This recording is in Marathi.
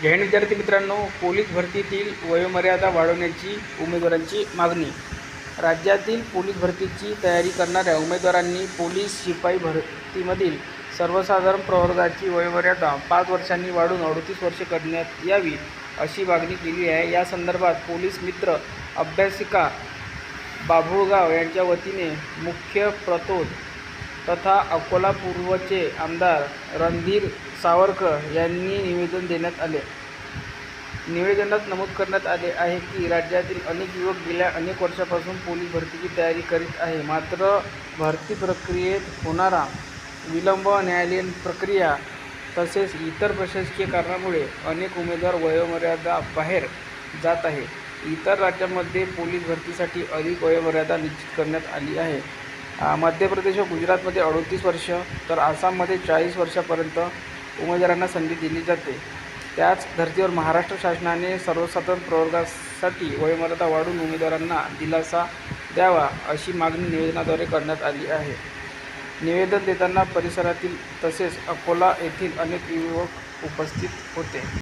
जय हिंद विद्यार्थी मित्रांनो, पोलीस भरतीतील वयोमर्यादा वाढवण्याची उमेदवारांची मागणी. राज्यातील पोलीस भरतीची तयारी करणाऱ्या उमेदवारांनी पोलीस शिपाई भरतीमधील सर्वसाधारण प्रवर्गाची वयोमर्यादा 5 वर्षांनी वाढवून 38 वर्षे करण्यात यावी, अशी मागणी केली आहे. या संदर्भात पोलीस मित्र अभ्यासिका बाभुळगाव यांच्या वतीने मुख्य प्रतोद तथा अकोला पूर्वचे आमदार रणधीर सावरकर यांनी निवेदन देण्यात आले. निवेदनात नमूद करण्यात आले आहे की राज्यातील अनेक युवक गेल्या अनेक वर्षांपासून पोलीस भरतीची तयारी करीत आहे. मात्र भरती प्रक्रियेत होणारा विलंब, न्यायालयीन प्रक्रिया तसेच इतर प्रशासकीय कारणामुळे अनेक उमेदवार वयोमर्यादा बाहेर जात आहे. इतर राज्यांमध्ये पोलीस भरतीसाठी अधिक वयोमर्यादा निश्चित करण्यात आली आहे. मध्य प्रदेश व गुजरातमध्ये 38 वर्ष तर आसाममध्ये 40 वर्षापर्यंत उमेदवारांना संधी दिली जाते. त्याच धर्तीवर महाराष्ट्र शासनाने सर्वसाधारण प्रवर्गासाठी वयोमर्यादा वाढवून उमेदवारांना दिलासा द्यावा, अशी मागणी निवेदनाद्वारे करण्यात आली आहे. निवेदन देताना परिसरातील तसेच अकोला येथील अनेक युवक उपस्थित होते.